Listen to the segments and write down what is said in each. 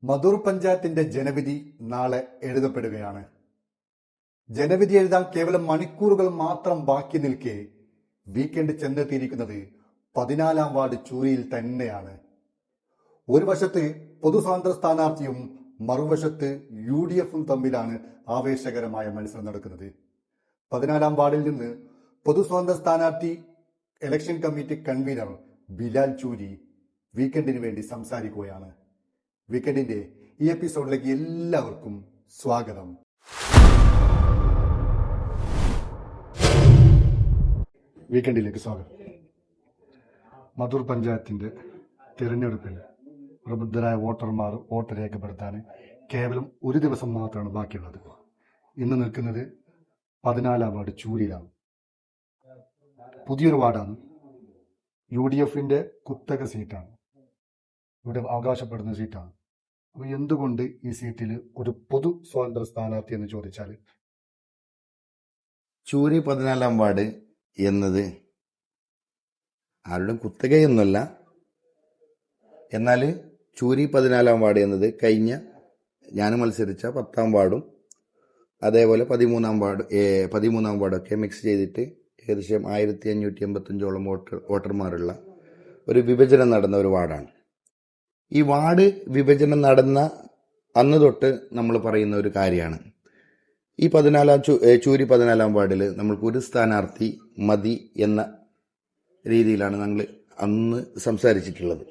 മധൂർ പഞ്ചായത്തിന്റെ ജനവിധി നാളെ എഴുതപ്പെടുകയാണ്. ജനവിധി എഴുതാൻ കേവലം മണിക്കൂറുകൾ മാത്രം ബാക്കി നിൽക്കെ വീക്കെൻഡ് ചെന്നെത്തിയിരിക്കുന്നത് 14-ാം വാർഡ് ചൂരിയിൽ തന്നെയാണ്. ഒരു വശത്ത് പൊതുസ്വാതന്ത്ര്യ സ്ഥാനാർത്ഥിയും മറുവശത്ത് UDF തമ്മിലാണ് ആവേശകരമായ മത്സരം നടക്കുന്നത്. 14-ാം വാർഡിൽ നിന്ന് പൊതുസ്വാതന്ത്ര്യ സ്ഥാനാർത്ഥി ഇലക്ഷൻ കമ്മിറ്റി കൺവീനർ ബിലാൽ ചൂരി വീക്കെൻഡിന് വേണ്ടി സംസാരിക്കുകയാണ്. വീക്കെൻഡിന്റെ ഈ എപ്പിസോഡിലേക്ക് എല്ലാവർക്കും സ്വാഗതം. വീക്കെൻഡിലേക്ക് സ്വാഗതം. മധൂർ പഞ്ചായത്തിന്റെ തിരഞ്ഞെടുപ്പിൽ പ്രബുദ്ധരായ വോട്ടർമാർ വോട്ട് രേഖപ്പെടുത്താൻ കേവലം ഒരു ദിവസം മാത്രമാണ് ബാക്കിയുള്ളത്. ഇന്ന് നിൽക്കുന്നത് 14-ാം വാർഡ് ചൂരിയിലാണ്. പുതിയൊരു വാർഡാണ്. UDF കുത്തക സീറ്റാണ്, ഇവിടെ അവകാശപ്പെടുന്ന സീറ്റാണ്. അപ്പോൾ എന്തുകൊണ്ട് ഈ സീറ്റിൽ ഒരു പൊതു സ്വാതന്ത്ര്യ സ്ഥാനാർത്ഥി എന്ന് ചോദിച്ചാൽ, ചൂരി 14-ാം വാർഡ് എന്നത് ആരുടെ കുത്തകയൊന്നുമല്ല. എന്നാൽ ചൂരി 14-ാം വാർഡ് എന്നത് കഴിഞ്ഞ ഞാൻ മത്സരിച്ച 10-ാം വാർഡും അതേപോലെ 13-ാം വാർഡൊക്കെ മിക്സ് ചെയ്തിട്ട് ഏകദേശം 1585ഓളം വോട്ടർമാരുള്ള ഒരു വിഭജനം നടന്ന ഒരു വാർഡാണ്. ഈ വാർഡ് വിഭജനം നടന്ന അന്ന് തൊട്ട് നമ്മൾ പറയുന്ന ഒരു കാര്യമാണ്, ഈ ചൂരി 14-ാം വാർഡിൽ നമ്മൾക്ക് ഒരു സ്ഥാനാർത്ഥി മതി എന്ന രീതിയിലാണ് ഞങ്ങൾ അന്ന് സംസാരിച്ചിട്ടുള്ളത്.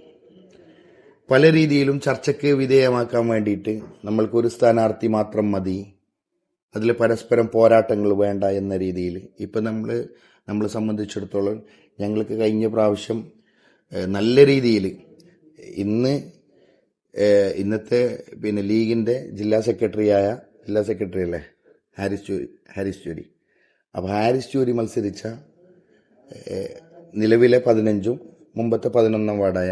പല രീതിയിലും ചർച്ചയ്ക്ക് വിധേയമാക്കാൻ വേണ്ടിയിട്ട് നമ്മൾക്ക് ഒരു സ്ഥാനാർത്ഥി മാത്രം മതി, അതിൽ പരസ്പരം പോരാട്ടങ്ങൾ വേണ്ട എന്ന രീതിയിൽ ഇപ്പം നമ്മളെ സംബന്ധിച്ചിടത്തോളം ഞങ്ങൾക്ക് കഴിഞ്ഞ പ്രാവശ്യം നല്ല രീതിയിൽ ഇന്നത്തെ ലീഗിൻ്റെ ജില്ലാ സെക്രട്ടറി അല്ലേ ഹാരിസ് ചൂരി. അപ്പോൾ ഹാരിസ് ചൂരി മത്സരിച്ച നിലവിലെ 15ഉം മുമ്പത്തെ 11-ാം വാർഡായ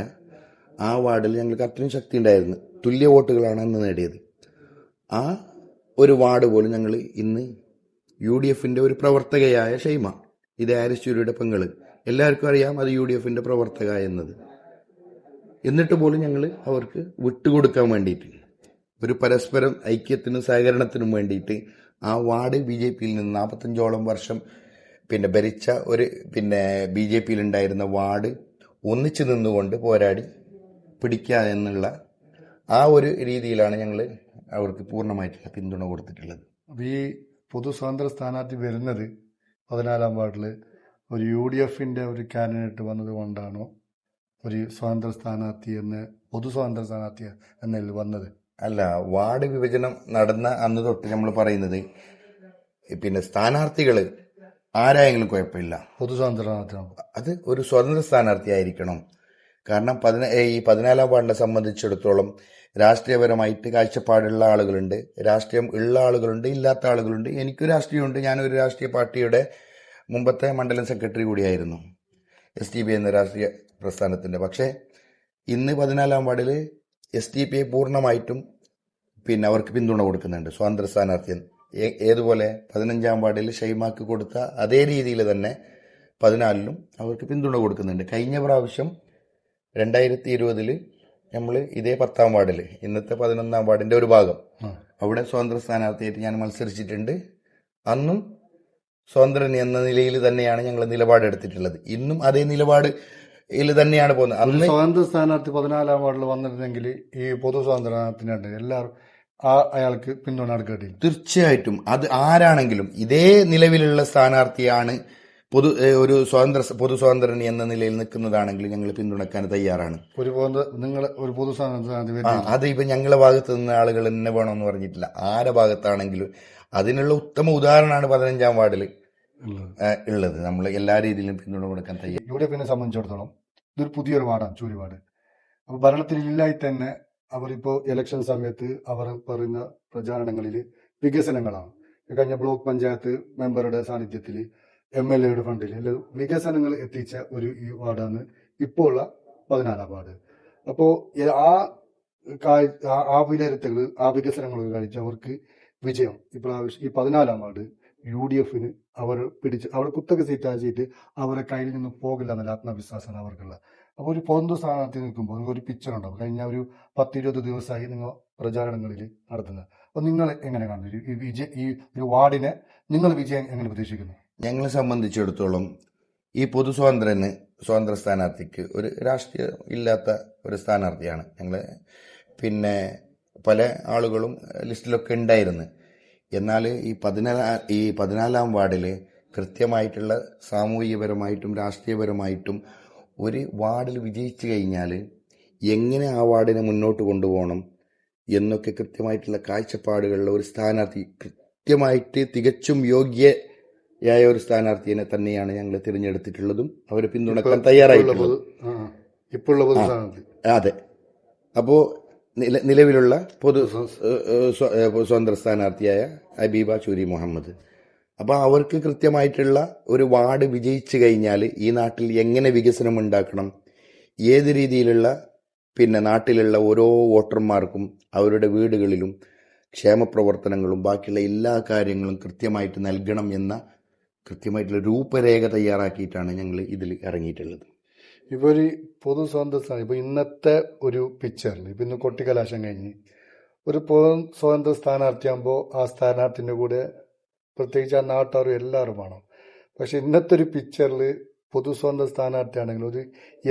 ആ വാർഡിൽ ഞങ്ങൾക്ക് അത്രയും ശക്തി ഉണ്ടായിരുന്നു. തുല്യ വോട്ടുകളാണ് അന്ന് നേടിയത്. ആ ഒരു വാർഡ് പോലും ഞങ്ങൾ ഇന്ന് UDF ഒരു പ്രവർത്തകയായ ഷൈമ, ഇത് ഹാരിസ് ചൂരിയുടെ പെങ്ങള്, എല്ലാവർക്കും അറിയാം അത് UDF പ്രവർത്തക എന്നത്. എന്നിട്ട് പോലും ഞങ്ങൾ അവർക്ക് വിട്ടുകൊടുക്കാൻ വേണ്ടിയിട്ട്, ഒരു പരസ്പരം ഐക്യത്തിനും സഹകരണത്തിനും വേണ്ടിയിട്ട് ആ വാർഡ് BJPയിൽ നിന്ന് 45ഓളം വർഷം ഭരിച്ച ഒരു BJPയിൽ ഉണ്ടായിരുന്ന വാർഡ് ഒന്നിച്ചു നിന്നുകൊണ്ട് പോരാടി പിടിക്കുക എന്നുള്ള ആ ഒരു രീതിയിലാണ് ഞങ്ങൾ അവർക്ക് പൂർണ്ണമായിട്ടുള്ള പിന്തുണ കൊടുത്തിട്ടുള്ളത്. ഈ പൊതു സ്വാതന്ത്ര്യ സ്ഥാനാർത്ഥി വരുന്നത് 14-ാം വാർഡിൽ ഒരു UDF ഒരു കാൻഡിഡേറ്റ് വന്നത് കൊണ്ടാണോ ഒരു സ്വാതന്ത്ര്യ സ്ഥാനാർത്ഥി പൊതു സ്വാതന്ത്ര്യ സ്ഥാനാർത്ഥി എന്നതിൽ വന്നത്? അല്ല, വാർഡ് വിഭജനം നടന്ന അന്ന് തൊട്ട് നമ്മൾ പറയുന്നത് സ്ഥാനാർത്ഥികൾ ആരായെങ്കിലും കുഴപ്പമില്ല, പൊതു സ്വാതന്ത്ര്യ അത് ഒരു സ്വതന്ത്ര സ്ഥാനാർത്ഥി ആയിരിക്കണം. കാരണം ഈ 14-ാം വാർഡിനെ സംബന്ധിച്ചിടത്തോളം രാഷ്ട്രീയപരമായിട്ട് കാഴ്ചപ്പാടുള്ള ആളുകളുണ്ട്, രാഷ്ട്രീയം ഉള്ള ആളുകളുണ്ട്, ഇല്ലാത്ത ആളുകളുണ്ട്. എനിക്കൊരു രാഷ്ട്രീയമുണ്ട്. ഞാനൊരു രാഷ്ട്രീയ പാർട്ടിയുടെ മുമ്പത്തെ മണ്ഡലം സെക്രട്ടറി കൂടിയായിരുന്നു, SDP എന്ന രാഷ്ട്രീയ പ്രസ്ഥാനത്തിന്റെ. പക്ഷേ ഇന്ന് 14-ാം വാർഡിൽ SDP പൂർണ്ണമായിട്ടും അവർക്ക് പിന്തുണ കൊടുക്കുന്നുണ്ട്, സ്വാതന്ത്ര്യ സ്ഥാനാർത്ഥി. ഏതുപോലെ 15-ാം വാർഡിൽ ഷൈമാക്ക് കൊടുത്ത അതേ രീതിയിൽ തന്നെ 14-ലും അവർക്ക് പിന്തുണ കൊടുക്കുന്നുണ്ട്. കഴിഞ്ഞ പ്രാവശ്യം 2020 നമ്മൾ ഇതേ 10-ാം വാർഡിൽ, ഇന്നത്തെ 11-ാം വാർഡിന്റെ ഒരു ഭാഗം, അവിടെ സ്വതന്ത്ര സ്ഥാനാർത്ഥിയായിട്ട് ഞാൻ മത്സരിച്ചിട്ടുണ്ട്. അന്നും സ്വതന്ത്രൻ എന്ന നിലയിൽ തന്നെയാണ് ഞങ്ങൾ നിലപാടെടുത്തിട്ടുള്ളത്. ഇന്നും അതേ നിലപാടിൽ തന്നെയാണ് പോകുന്നത്. അന്ന് സ്വതന്ത്ര സ്ഥാനാർത്ഥി 14-ാം വാർഡിൽ വന്നിരുന്നെങ്കിൽ ഈ പൊതു സ്വാതന്ത്ര്യത്തിനുണ്ട് എല്ലാവരും അയാൾക്ക് പിന്തുണ എടുക്കേണ്ടി. തീർച്ചയായിട്ടും അത് ആരാണെങ്കിലും ഇതേ നിലവിലുള്ള സ്ഥാനാർത്ഥിയാണ് ഒരു പൊതു സ്വാതന്ത്ര്യൻ എന്ന നിലയിൽ നിൽക്കുന്നതാണെങ്കിൽ ഞങ്ങൾ പിന്തുണക്കാൻ തയ്യാറാണ്. ഒരു പൊതു സ്വാതന്ത്ര്യ അത് ഇപ്പൊ ഞങ്ങളുടെ ഭാഗത്ത് നിന്ന് ആളുകൾ എന്നെ വേണമെന്ന് പറഞ്ഞിട്ടില്ല, ആരെ ഭാഗത്താണെങ്കിലും അതിനുള്ള ഉത്തമ ഉദാഹരണമാണ് 15-ാം വാർഡിൽ ഉള്ളത്. നമ്മൾ എല്ലാ രീതിയിലും പിന്തുണ കൊടുക്കാൻ തയ്യാറാണ്. UDF സംബന്ധിച്ചിടത്തോളം ഇതൊരു പുതിയൊരു വാർഡാണ്, ചൂരി വാർഡ്. അപ്പൊ ഭരണത്തിൽ ഇല്ലായി തന്നെ അവരിപ്പോ ഇലക്ഷൻ സമയത്ത് അവർ പറയുന്ന പ്രചാരണങ്ങളിൽ വികസനങ്ങളാണ്. കഴിഞ്ഞ ബ്ലോക്ക് പഞ്ചായത്ത് മെമ്പറുടെ സാന്നിധ്യത്തിൽ MLA ഫണ്ടിൽ വികസനങ്ങൾ എത്തിച്ച ഒരു ഈ വാർഡാണ് ഇപ്പോൾ ഉള്ള 14-ാം വാർഡ്. അപ്പോ ആ വിലയിരുത്തൽ, ആ വികസനങ്ങൾ കഴിച്ച് അവർക്ക് വിജയം ഇപ്രാവശ്യം ഈ 14-ാം വാർഡ് UDF അവർ കുത്തക സീറ്റ് അവരെ കയ്യിൽ നിന്ന് പോകില്ല എന്നുള്ള ആത്മവിശ്വാസമാണ് അവർക്കുള്ളത്. അപ്പോൾ ഒരു പൊതു സ്ഥാനാർത്ഥി നിൽക്കുമ്പോൾ നിങ്ങൾക്ക് ഒരു പിക്ചർ ഉണ്ടാവും. കഴിഞ്ഞ ഒരു 10-20 ദിവസമായി നിങ്ങൾ പ്രചാരണങ്ങളിൽ നടത്തുന്നത്. അപ്പോൾ നിങ്ങൾ എങ്ങനെ കാണുന്നു ഈ ഒരു വാർഡിനെ നിങ്ങൾ വിജയം എങ്ങനെ പ്രതീക്ഷിക്കുന്നു? ഞങ്ങളെ സംബന്ധിച്ചിടത്തോളം ഈ പൊതു സ്വതന്ത്ര സ്ഥാനാർത്ഥിക്ക് ഒരു രാഷ്ട്രീയം ഇല്ലാത്ത ഒരു സ്ഥാനാർത്ഥിയാണ്. ഞങ്ങൾ പിന്നെ പല ആളുകളും ലിസ്റ്റിലൊക്കെ ഉണ്ടായിരുന്നു. എന്നാൽ ഈ 14-ാം വാർഡിൽ കൃത്യമായിട്ടുള്ള സാമൂഹികപരമായിട്ടും രാഷ്ട്രീയപരമായിട്ടും ഒരു വാർഡിൽ വിജയിച്ചു കഴിഞ്ഞാൽ എങ്ങനെ ആ വാർഡിനെ മുന്നോട്ട് കൊണ്ടുപോകണം എന്നൊക്കെ കൃത്യമായിട്ടുള്ള കാഴ്ചപ്പാടുകളുള്ള ഒരു സ്ഥാനാർത്ഥി, കൃത്യമായിട്ട് തികച്ചും യോഗ്യയായ ഒരു സ്ഥാനാർത്ഥിയെ തന്നെയാണ് ഞങ്ങൾ തിരഞ്ഞെടുത്തിട്ടുള്ളതും അവരെ പിന്തുണക്കാൻ തയ്യാറായിട്ടുള്ളത്. അതെ. അപ്പോൾ നിലവിലുള്ള സ്വതന്ത്ര സ്ഥാനാർത്ഥിയായ ഹബീബ ചൂരി മുഹമ്മദ്, അപ്പോൾ അവർക്ക് കൃത്യമായിട്ടുള്ള ഒരു വാർഡ് വിജയിച്ചു കഴിഞ്ഞാൽ ഈ നാട്ടിൽ എങ്ങനെ വികസനം ഉണ്ടാക്കണം, ഏത് രീതിയിലുള്ള നാട്ടിലുള്ള ഓരോ വോട്ടർമാർക്കും അവരുടെ വീടുകളിലും ക്ഷേമപ്രവർത്തനങ്ങളും ബാക്കിയുള്ള എല്ലാ കാര്യങ്ങളും കൃത്യമായിട്ട് നൽകണം എന്ന കൃത്യമായിട്ടുള്ള രൂപരേഖ തയ്യാറാക്കിയിട്ടാണ് ഞങ്ങൾ ഇതിൽ ഇറങ്ങിയിട്ടുള്ളത്. ഇപ്പോൾ ഒരു പൊതു സ്വതന്ത്ര സ്ഥാനം, ഇപ്പോൾ ഇന്നത്തെ ഒരു പിക്ചറിൽ ഇപ്പം ഇന്ന് കൊട്ടിക്കലാശം കഴിഞ്ഞ് ഒരു പൊതു സ്വതന്ത്ര സ്ഥാനാർത്ഥിയാകുമ്പോൾ ആ സ്ഥാനാർത്ഥിൻ്റെ കൂടെ പ്രത്യേകിച്ച് ആ നാട്ടുകാരും എല്ലാവരും വേണം. പക്ഷെ ഇന്നത്തെ ഒരു പിക്ചറിൽ പൊതു സ്വതന്ത്ര സ്ഥാനാർത്ഥിയാണെങ്കിൽ ഒരു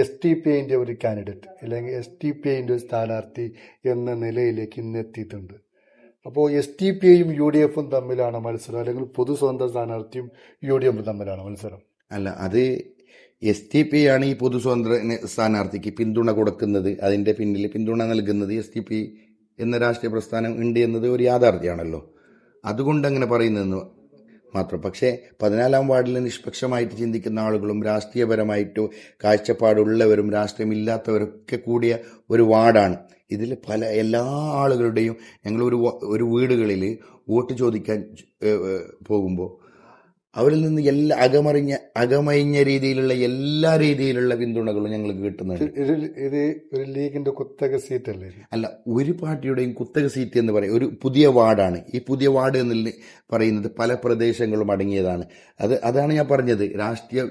SDPIന്റെ ഒരു കാൻഡിഡേറ്റ് അല്ലെങ്കിൽ SDPIന്റെ ഒരു സ്ഥാനാർത്ഥി എന്ന നിലയിലേക്ക് ഇന്ന് എത്തിയിട്ടുണ്ട്. അപ്പോൾ SDPIയും UDFും തമ്മിലാണ് മത്സരം, അല്ലെങ്കിൽ പൊതു സ്വതന്ത്ര സ്ഥാനാർത്ഥിയും UDFും തമ്മിലാണ് മത്സരം? അല്ല, അത് SDPI ആണ് ഈ പൊതു സ്വതന്ത്ര സ്ഥാനാർത്ഥിക്ക് പിന്തുണ കൊടുക്കുന്നത്. അതിന്റെ പിന്നിൽ പിന്തുണ നൽകുന്നത് SDPI എന്ന രാഷ്ട്രീയ പ്രസ്ഥാനം ഉണ്ട് എന്നത് ഒരു യാഥാർത്ഥ്യമാണല്ലോ. അതുകൊണ്ട് അങ്ങനെ പറയുന്നതെന്ന് മാത്രം. പക്ഷേ 14-ാം വാർഡിൽ നിഷ്പക്ഷമായിട്ട് ചിന്തിക്കുന്ന ആളുകളും രാഷ്ട്രീയപരമായിട്ട് കാഴ്ചപ്പാടുള്ളവരും രാഷ്ട്രീയമില്ലാത്തവരൊക്കെ കൂടിയ ഒരു വാർഡാണ്. ഇതിൽ എല്ലാ ആളുകളുടെയും ഞങ്ങൾ ഒരു വീടുകളിൽ വോട്ട് ചോദിക്കാൻ പോകുമ്പോൾ അവരിൽ നിന്ന് അകമഴിഞ്ഞ രീതിയിലുള്ള എല്ലാ രീതിയിലുള്ള പിന്തുണകളും ഞങ്ങൾക്ക് കിട്ടുന്നുണ്ട്. ഇത് ഒരു ലീഗിന്റെ കുത്തക സീറ്റ് അല്ലേ? അല്ല, ഒരു പാർട്ടിയുടെയും കുത്തക സീറ്റ് എന്ന് പറയും. ഒരു പുതിയ വാർഡാണ്. ഈ പുതിയ വാർഡ് എന്ന് പറയുന്നത് പല പ്രദേശങ്ങളും അടങ്ങിയതാണ്. അതാണ് ഞാൻ പറഞ്ഞത്,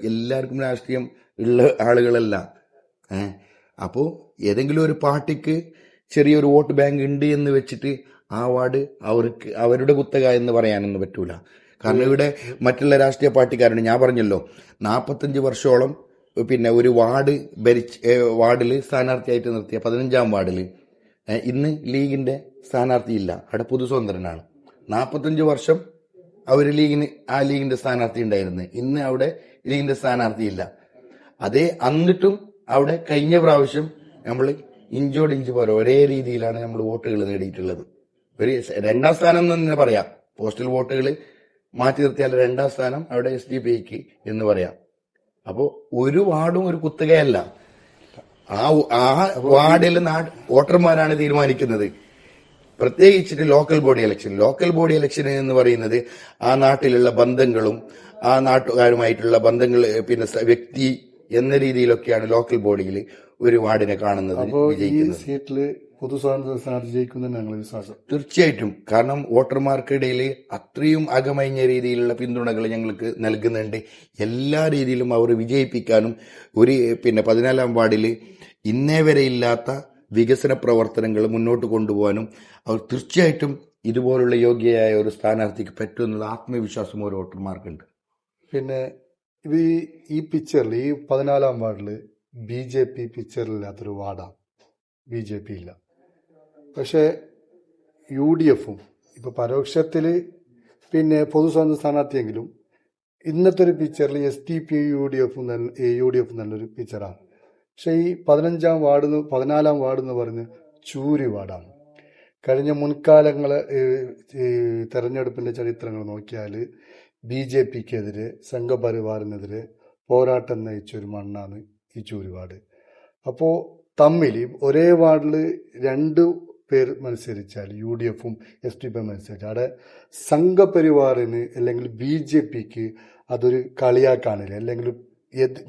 എല്ലാവർക്കും രാഷ്ട്രീയം ഉള്ള ആളുകളല്ല. അപ്പോൾ ഏതെങ്കിലും ഒരു പാർട്ടിക്ക് ചെറിയൊരു വോട്ട് ബാങ്ക് ഉണ്ട് എന്ന് വെച്ചിട്ട് ആ വാർഡ് അവരുടെ കുത്തക എന്ന് പറയാനൊന്നും പറ്റൂല. കാരണം ഇവിടെ മറ്റുള്ള രാഷ്ട്രീയ പാർട്ടിക്കാരുണ്ട്. ഞാൻ പറഞ്ഞല്ലോ, 45 വർഷോളം ഒരു വാർഡിൽ സ്ഥാനാർത്ഥിയായിട്ട് നിർത്തിയ 15-ാം വാർഡിൽ ഇന്ന് ലീഗിന്റെ സ്ഥാനാർത്ഥിയില്ല. അവിടെ പൊതുസ്വതന്ത്രനാണ്. 45 വർഷം അവർ ആ ലീഗിന്റെ സ്ഥാനാർത്ഥി ഉണ്ടായിരുന്നു. ഇന്ന് അവിടെ ലീഗിന്റെ സ്ഥാനാർത്ഥിയില്ല. അതേ എന്നിട്ടും അവിടെ കഴിഞ്ഞ പ്രാവശ്യം നമ്മൾ ഇഞ്ചോടിഞ്ച് പോലെ ഒരേ രീതിയിലാണ് നമ്മൾ വോട്ടുകൾ നേടിയിട്ടുള്ളത്. ഒരു 2ാം സ്ഥാനം എന്ന് തന്നെ പറയാം. പോസ്റ്റൽ വോട്ടുകൾ മാറ്റി നിർത്തിയാൽ 2ാം സ്ഥാനം അവിടെ SDPIക്ക് എന്ന് പറയാം. അപ്പോൾ ഒരു വാർഡും ഒരു കുത്തകയല്ല. ആ വാർഡിൽ വോട്ടർമാരാണ് തീരുമാനിക്കുന്നത്. പ്രത്യേകിച്ചിട്ട് ലോക്കൽ ബോഡി ഇലക്ഷൻ എന്ന് പറയുന്നത് ആ നാട്ടിലുള്ള ബന്ധങ്ങളും ആ നാട്ടുകാരുമായിട്ടുള്ള ബന്ധങ്ങൾ വ്യക്തി എന്ന രീതിയിലൊക്കെയാണ് ലോക്കൽ ബോഡിയിൽ ഒരു വാർഡിനെ കാണുന്നത്. വിജയിക്കുന്നത് സീറ്റില് പൊതു സ്വതന്ത്ര സ്ഥാനാർത്ഥി ജയിക്കുന്ന ഞങ്ങളുടെ വിശ്വാസം. തീർച്ചയായിട്ടും. കാരണം വോട്ടർമാർക്കിടയിൽ അത്രയും അകമഴിഞ്ഞ രീതിയിലുള്ള പിന്തുണകൾ ഞങ്ങൾക്ക് നൽകുന്നുണ്ട്. എല്ലാ രീതിയിലും അവർ വിജയിപ്പിക്കാനും 14-ാം വാർഡിൽ ഇന്നേ വരെ ഇല്ലാത്ത വികസന പ്രവർത്തനങ്ങൾ മുന്നോട്ട് കൊണ്ടുപോകാനും അവർ തീർച്ചയായിട്ടും ഇതുപോലുള്ള യോഗ്യയായ ഒരു സ്ഥാനാർത്ഥിക്ക് പറ്റുമെന്നുള്ള ആത്മവിശ്വാസം ഓരോ വോട്ടർമാർക്കുണ്ട്. ഇത് ഈ പിക്ചറിൽ ഈ 14-ാം വാർഡിൽ BJP പിക്ചറില്ലാത്തൊരു വാർഡാണ്. BJP ഇല്ല. പക്ഷേ UDFും ഇപ്പൊ പരോക്ഷത്തിൽ പൊതു സ്വതന്ത്ര സ്ഥാനാർത്ഥിയെങ്കിലും ഇന്നത്തെ ഒരു പിക്ചറിൽ SDPI UDF നല്ലൊരു പിക്ചറാണ്. പക്ഷെ ഈ 14-ാം വാർഡ് എന്ന് പറഞ്ഞ് ചൂരി വാർഡാണ്. കഴിഞ്ഞ മുൻകാലങ്ങളെ തെരഞ്ഞെടുപ്പിന്റെ ചരിത്രങ്ങൾ നോക്കിയാൽ BJPക്കെതിരെ സംഘപരിവാറിനെതിരെ പോരാട്ടം നയിച്ച ഒരു മണ്ണാണ് ഈ ചൂരിവാർഡ്. അപ്പോൾ തമ്മിൽ ഒരേ വാർഡിൽ 2 പേർ മത്സരിച്ചാൽ UDFും SDPI മത്സരിച്ചാൽ അവിടെ സംഘപരിവാറിന് അല്ലെങ്കിൽ BJPക്ക് അതൊരു കളിയാക്കാനില്ല, അല്ലെങ്കിൽ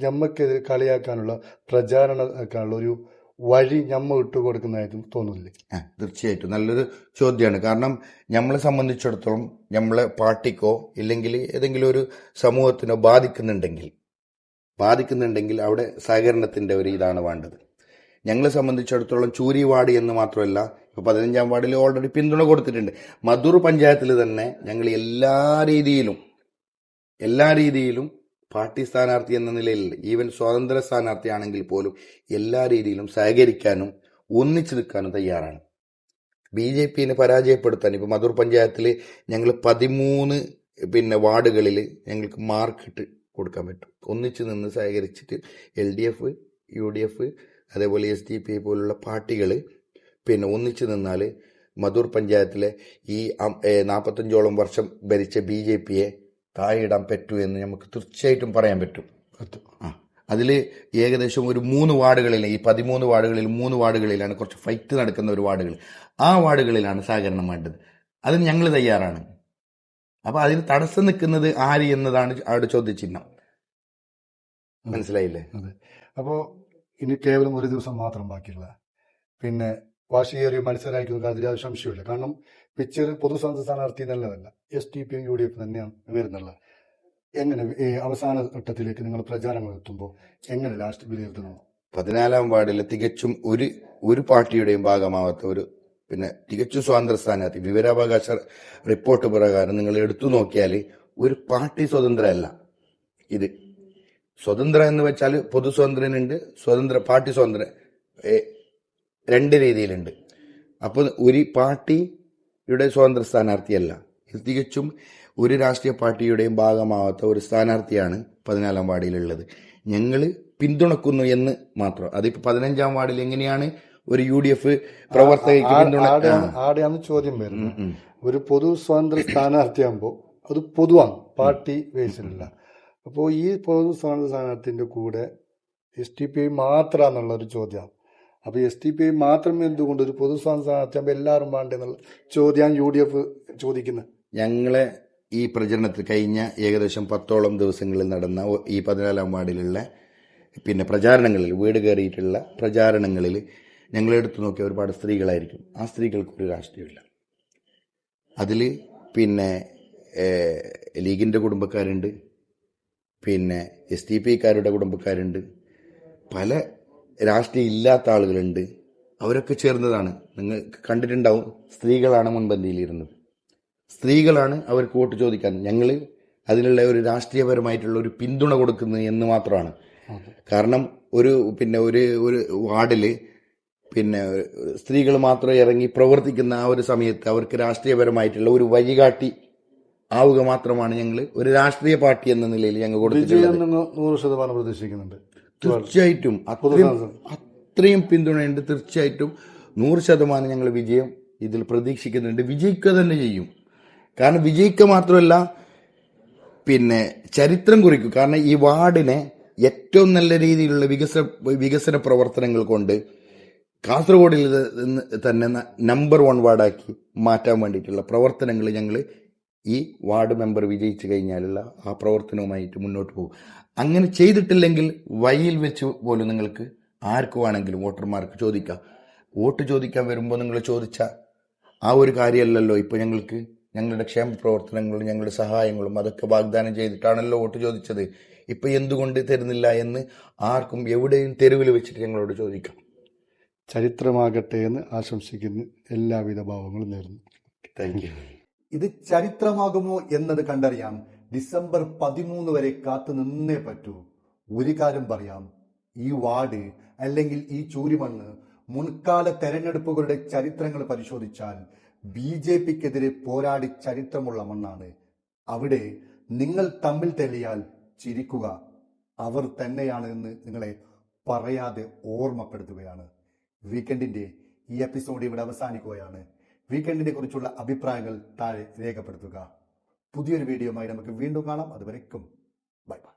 ഞമ്മക്കെതിരെ കളിയാക്കാനുള്ള പ്രചാരണക്കാനുള്ള ഒരു വഴി ഞമ്മ ഇട്ടുകൊടുക്കുന്നതായിട്ടും തോന്നുന്നില്ലേ? തീർച്ചയായിട്ടും നല്ലൊരു ചോദ്യമാണ്. കാരണം നമ്മളെ സംബന്ധിച്ചിടത്തോളം നമ്മളെ പാർട്ടിക്കോ ഇല്ലെങ്കിൽ ഏതെങ്കിലും ഒരു സമൂഹത്തിനോ ബാധിക്കുന്നുണ്ടെങ്കിൽ ബാധിക്കുന്നുണ്ടെങ്കിൽ അവിടെ സഹകരണത്തിന്റെ ഒരു ഇതാണ് വേണ്ടത്. ഞങ്ങളെ സംബന്ധിച്ചിടത്തോളം ചൂരി വാർഡ് എന്ന് മാത്രമല്ല, ഇപ്പൊ 15-ാം വാർഡിൽ ഓൾറെഡി പിന്തുണ കൊടുത്തിട്ടുണ്ട്. മധൂർ പഞ്ചായത്തിൽ തന്നെ ഞങ്ങൾ എല്ലാ രീതിയിലും പാർട്ടി സ്ഥാനാർത്ഥി എന്ന നിലയിൽ, ഈവൻ സ്വതന്ത്ര സ്ഥാനാർത്ഥിയാണെങ്കിൽ പോലും എല്ലാ രീതിയിലും സഹകരിക്കാനും ഒന്നിച്ചു നിൽക്കാനും തയ്യാറാണ്. BJP പരാജയപ്പെടുത്താൻ ഇപ്പൊ മധൂർ പഞ്ചായത്തിൽ ഞങ്ങൾ 13 വാർഡുകളിൽ ഞങ്ങൾക്ക് മാർക്കിട്ട് കൊടുക്കാൻ പറ്റും. ഒന്നിച്ചു നിന്ന് സഹകരിച്ചിട്ട് LDF, UDF, അതേപോലെ SDP പോലുള്ള പാർട്ടികൾ ഒന്നിച്ചു നിന്നാൽ മധൂർ പഞ്ചായത്തിലെ ഈ 45ഓളം വർഷം ഭരിച്ച BJP താഴെയിടാൻ പറ്റൂ എന്ന് നമുക്ക് തീർച്ചയായിട്ടും പറയാൻ പറ്റും. അതിൽ ഏകദേശം ഒരു 3 വാർഡുകളിൽ, ഈ 13 വാർഡുകളിൽ 3 വാർഡുകളിലാണ് കുറച്ച് ഫൈറ്റ് നടക്കുന്ന ഒരു വാർഡുകൾ. ആ വാർഡുകളിലാണ് സഹകരണം വേണ്ടത്. അതിന് ഞങ്ങൾ തയ്യാറാണ്. അപ്പൊ അതിന് തടസ്സം നിൽക്കുന്നത് ആര് എന്നതാണ് അവിടെ ചോദ്യചിഹ്നം. മനസ്സിലായില്ലേ? അതെ. അപ്പോ ഇനി കേവലം ഒരു ദിവസം മാത്രം ബാക്കിയുള്ള വാശിയേറിയ മത്സരമായിരിക്കുന്ന കാര്യത്തിൽ യാതൊരു സംശയമില്ല. കാരണം പിക്ചർ പൊതുസ്വതന്ത്ര സ്ഥാനാർത്ഥി നല്ലതല്ല, SDP UDF തന്നെയാണ് വരുന്നുള്ളത്. എങ്ങനെ ഈ അവസാന ഘട്ടത്തിലേക്ക് നിങ്ങൾ പ്രചാരണങ്ങൾ എത്തുമ്പോൾ എങ്ങനെ ലാസ്റ്റ് വിലയിരുത്തുന്നു? 14-ാം വാർഡിൽ തികച്ചും ഒരു പാർട്ടിയുടെയും ഭാഗമാവാത്ത ഒരു തികച്ചും സ്വാതന്ത്ര്യ സ്ഥാനാർത്ഥി, വിവരാവകാശ റിപ്പോർട്ട് പ്രകാരം നിങ്ങൾ എടുത്തു നോക്കിയാൽ ഒരു പാർട്ടി സ്വതന്ത്രമല്ല. ഇത് സ്വതന്ത്ര എന്ന് വെച്ചാൽ പൊതു സ്വതന്ത്രനുണ്ട്, പാർട്ടി സ്വതന്ത്ര, 2 രീതിയിലുണ്ട്. അപ്പോൾ ഒരു പാർട്ടിയുടെ സ്വതന്ത്ര സ്ഥാനാർത്ഥിയല്ല ഇത്. തികച്ചും ഒരു രാഷ്ട്രീയ പാർട്ടിയുടെയും ഭാഗമാവാത്ത ഒരു സ്ഥാനാർത്ഥിയാണ് 14-ാം വാർഡിലുള്ളത്. ഞങ്ങൾ പിന്തുണക്കുന്നു എന്ന് മാത്രം. അതിപ്പോ 15-ാം വാർഡിൽ എങ്ങനെയാണ് ഒരു UDF പ്രവർത്തകർക്ക് ആടെയാണ് ചോദ്യം വരുന്നത്. ഒരു പൊതു സ്വതന്ത്ര സ്ഥാനാർത്ഥിയാകുമ്പോൾ അത് പൊതുവാണ്, പാർട്ടി ബേസിലല്ല. അപ്പോൾ ഈ പൊതു സ്വതന്ത്ര സ്ഥാനാർത്ഥിന്റെ കൂടെ SDP മാത്രമാണെന്നുള്ള ഒരു ചോദ്യമാണ്. അപ്പൊ SDP മാത്രം എന്തുകൊണ്ട് ഒരു പൊതു സ്വതന്ത്ര സ്ഥാനാർത്ഥിയാകുമ്പോൾ എല്ലാവരും വേണ്ടെന്നുള്ള ചോദ്യമാണ് UDF ചോദിക്കുന്നത്. ഞങ്ങളെ ഈ പ്രചരണത്തിൽ കഴിഞ്ഞ ഏകദേശം 10ഓളം ദിവസങ്ങളിൽ നടന്ന ഈ 14-ാം വാർഡിലുള്ള പ്രചാരണങ്ങളിൽ, വീട് കയറിയിട്ടുള്ള പ്രചാരണങ്ങളിൽ ഞങ്ങൾ എടുത്തു നോക്കിയ ഒരുപാട് സ്ത്രീകളായിരിക്കും. ആ സ്ത്രീകൾക്ക് ഒരു രാഷ്ട്രീയമില്ല. അതിൽ ലീഗിന്റെ കുടുംബക്കാരുണ്ട്, SDP-ക്കാരുടെ കുടുംബക്കാരുണ്ട്, പല രാഷ്ട്രീയം ഇല്ലാത്ത ആളുകളുണ്ട്. അവരൊക്കെ ചേർന്നതാണ്. നിങ്ങൾ കണ്ടിട്ടുണ്ടാവും, സ്ത്രീകളാണ് മുൻപന്തിയിലിരുന്നത്. സ്ത്രീകളാണ് അവർക്ക് വോട്ട് ചോദിക്കാൻ. ഞങ്ങൾ അതിനുള്ള ഒരു രാഷ്ട്രീയപരമായിട്ടുള്ള ഒരു പിന്തുണ കൊടുക്കുന്നത് എന്ന് മാത്രമാണ്. കാരണം ഒരു വാർഡില് സ്ത്രീകൾ മാത്രം ഇറങ്ങി പ്രവർത്തിക്കുന്ന ആ ഒരു സമയത്ത് അവർക്ക് രാഷ്ട്രീയപരമായിട്ടുള്ള ഒരു വഴികാട്ടി ആവുക മാത്രമാണ് ഞങ്ങൾ ഒരു രാഷ്ട്രീയ പാർട്ടി എന്ന നിലയിൽ ഞങ്ങൾ കൊടുത്തിട്ടുള്ളത്. 100% പ്രതീക്ഷിക്കുന്നുണ്ട്. തീർച്ചയായിട്ടും അത്രയും പിന്തുണയുണ്ട്. തീർച്ചയായിട്ടും 100% ഞങ്ങൾ വിജയം ഇതിൽ പ്രതീക്ഷിക്കുന്നുണ്ട്. വിജയിക്കുക തന്നെ ചെയ്യും. കാരണം വിജയിക്കുക മാത്രമല്ല, ചരിത്രം കുറിക്കും. കാരണം ഈ വാർഡിനെ ഏറ്റവും നല്ല രീതിയിലുള്ള വികസന പ്രവർത്തനങ്ങൾ കൊണ്ട് കാസർഗോഡിൽ തന്നെ നമ്പർ 1 വാർഡാക്കി മാറ്റാൻ വേണ്ടിയിട്ടുള്ള പ്രവർത്തനങ്ങൾ ഞങ്ങൾ ഈ വാർഡ് മെമ്പർ വിജയിച്ചു കഴിഞ്ഞാലുള്ള ആ പ്രവർത്തനവുമായിട്ട് മുന്നോട്ട് പോകും. അങ്ങനെ ചെയ്തിട്ടില്ലെങ്കിൽ വഴിയിൽ വെച്ച് പോലും നിങ്ങൾക്ക് ആർക്ക് വേണമെങ്കിലും വോട്ടർമാർക്ക് ചോദിക്കാം. വോട്ട് ചോദിക്കാൻ വരുമ്പോൾ നിങ്ങൾ ചോദിച്ച ആ ഒരു കാര്യമല്ലല്ലോ ഇപ്പൊ ഞങ്ങളുടെ ക്ഷേമ പ്രവർത്തനങ്ങളും ഞങ്ങളുടെ സഹായങ്ങളും അതൊക്കെ വാഗ്ദാനം ചെയ്തിട്ടാണല്ലോ വോട്ട് ചോദിച്ചത്. ഇപ്പൊ എന്തുകൊണ്ട് തരുന്നില്ല എന്ന് ആർക്കും എവിടെയും തെരുവിൽ വെച്ചിട്ട് ഞങ്ങളോട് ചോദിക്കാം. ചരിത്രമാകട്ടെ എന്ന് ആശംസിക്കുന്നു. എല്ലാവിധ ഭാവങ്ങളും നേരുന്നു. Thank you. ഇത് ചരിത്രമാകുമോ എന്നത് കണ്ടറിയാം. ഡിസംബർ 13 വരെ കാത്തു നിന്നേ പറ്റൂ. ഒരു കാര്യം പറയാം, ഈ വാർഡ് അല്ലെങ്കിൽ ഈ ചൂരിമണ്ണ് മുൻകാല തെരഞ്ഞെടുപ്പുകളുടെ ചരിത്രങ്ങൾ പരിശോധിച്ചാൽ BJPക്കെതിരെ പോരാടി ചരിത്രമുള്ള മണ്ണാണ്. അവിടെ നിങ്ങൾ തമ്മിൽ തെളിയാൽ ചിരിക്കുക അവർ തന്നെയാണ് എന്ന് നിങ്ങളെ പറയാതെ ഓർമ്മപ്പെടുത്തുകയാണ്. വീക്കെൻഡിന്റെ ഈ എപ്പിസോഡ് ഇവിടെ അവസാനിക്കുകയാണ്. വീക്കെൻഡിനെ കുറിച്ചുള്ള അഭിപ്രായങ്ങൾ താഴെ രേഖപ്പെടുത്തുക. പുതിയൊരു വീഡിയോയുമായി നമുക്ക് വീണ്ടും കാണാം. അതുവരേക്കും ബൈ ബൈ.